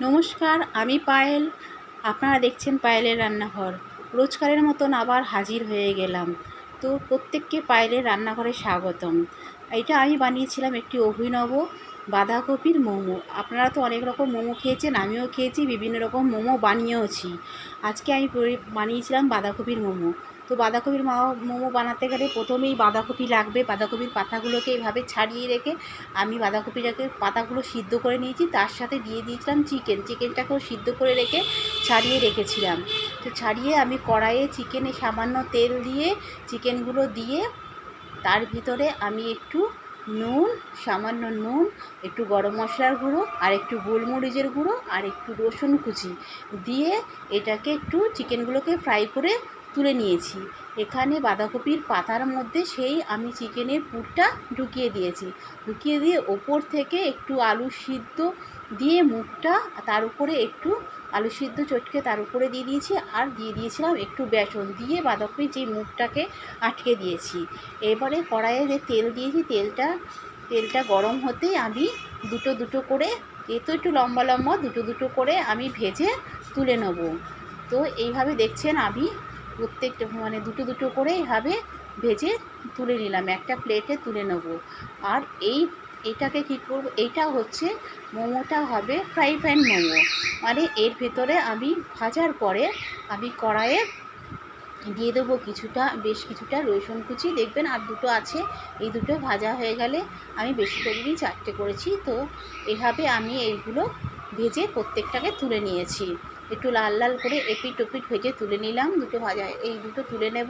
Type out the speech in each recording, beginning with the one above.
নমস্কার, আমি পায়েল। আপনারা দেখছেন পায়েলের রান্নাঘর। রোজকারের মতন আবার হাজির হয়ে গেলাম। তো প্রত্যেককে পায়েলের রান্নাঘরে স্বাগতম। এটা আমি বানিয়েছিলাম একটি অভিনব বাঁধাকপির মোমো। আপনারা তো অনেক রকম মোমো খেয়েছেন, আমিও খেয়েছি, বিভিন্ন রকম মোমো বানিয়েওছি। আজকে আমি বানিয়েছিলাম বাঁধাকপির মোমো। তো বাঁধাকপির মোমো বানাতে গেলে প্রথমেই বাঁধাকপি লাগবে। বাঁধাকপির পাতাগুলোকে এইভাবে ছাড়িয়ে রেখে আমি বাঁধাকপিটাকে পাতাগুলো সিদ্ধ করে নিয়েছি, তার সাথে দিয়ে দিয়েছিলাম চিকেনটাকেও সিদ্ধ করে রেখে ছাড়িয়ে রেখেছিলাম। তো ছাড়িয়ে আমি কড়াইয়ে চিকেনে সামান্য তেল দিয়ে চিকেনগুলো দিয়ে তার ভিতরে আমি একটু সামান্য নুন, একটু গরম মশলার গুঁড়ো, আর একটু গোলমরিচের গুঁড়ো, আর একটু রসুন কুচি দিয়ে এটাকে একটু চিকেনগুলোকে ফ্রাই করে তুলে নিয়েছি। এখানে বাঁধাকপির পাতার মধ্যে সেই আমি চিকেনের পুরটা ঢুকিয়ে দিয়ে ওপর থেকে একটু আলু সিদ্ধ দিয়ে মুখটা তার উপরে একটু আলু সিদ্ধ চটকে তার উপরে দিয়ে দিয়েছি, আর দিয়ে দিয়েছিলাম একটু বেসন দিয়ে বাঁধাকপির যে মুখটাকে আটকে দিয়েছি। এবারে কড়াইয়ে যে তেল দিয়েছি, তেলটা গরম হতেই আমি দুটো করে, একটু লম্বা লম্বা দুটো করে আমি ভেজে তুলে নেব। তো এইভাবে দেখছেন আমি প্রত্যেকটা দুটো করে এইভাবে ভেজে তুলে নিলাম, একটা প্লেটে তুলে নেব। আর এটাকে কী করব, এইটা হচ্ছে মোমোটা হবে ফ্রাই প্যান মোমো। এর ভেতরে আমি ভাজার পরে আমি কড়াইয়ে দিয়ে দেবো বেশ কিছুটা রসুন কুচি। দেখবেন আর দুটো আছে, এই দুটো ভাজা হয়ে গেলে আমি বেশি করিনি, 4টে করেছি। তো এভাবে আমি এইগুলো ভেজে প্রত্যেকটাকে তুলে নিয়েছি। একটু লাল লাল করে এপিট ওপিট ভেজে তুলে নিলাম, এই দুটো তুলে নেব।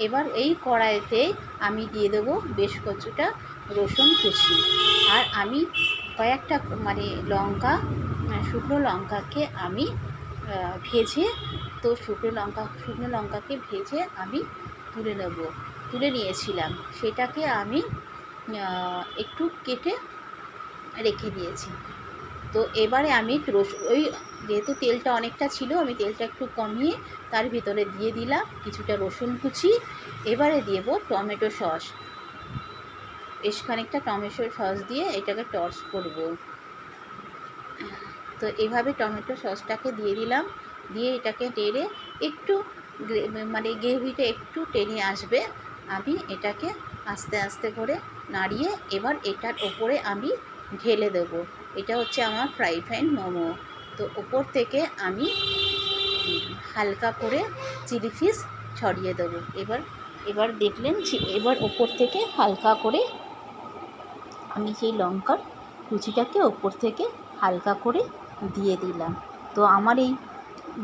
এবার এই কড়াইতে আমি দিয়ে দেবো বেশ কিছুটা রসুন কুচি, আর আমি কয়েকটা লঙ্কা, শুকনো লঙ্কাকে আমি ভেজে, তো শুকনো লঙ্কাকে ভেজে আমি তুলে নিয়েছিলাম। সেটাকে আমি একটু কেটে রেখে দিয়েছি। তো এবারে আমি যেহেতু তেলটা অনেকটা ছিল, আমি তেলটা একটু কমিয়ে তার ভিতরে দিয়ে দিলাম কিছুটা রসুন কুচি। এবারে দেব টমেটো সস, বেশ খানিকটা টমেটো সস দিয়ে এটাকে টস করব। তো এইভাবে টমেটো সসটাকে দিয়ে দিলাম, দিয়ে এটাকে টেনে একটু গ্রেভিটা একটু টেনে আসবে, আমি এটাকে আস্তে আস্তে করে নাড়িয়ে এবার এটার ওপরে আমি ঢেলে দেবো। এটা হচ্ছে আমার ফ্রাই প্যান মোমো। তো ওপর থেকে আমি হালকা করে চিলি ফ্লেক্স ছড়িয়ে দেবো। এবার দেখলেন, এবার ওপর থেকে হালকা করে আমি সেই লঙ্কার কুচিটাকে ওপর থেকে হালকা করে দিয়ে দিলাম। তো আমার এই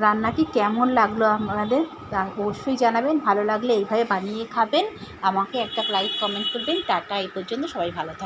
রান্নাটি কেমন লাগলো আপনাদের তা অবশ্যই জানাবেন। ভালো লাগলে এইভাবে বানিয়ে খাবেন। আমাকে একটা লাইক কমেন্ট করবেন। টাটা, এই পর্যন্ত, সবাই ভালো থাকবেন।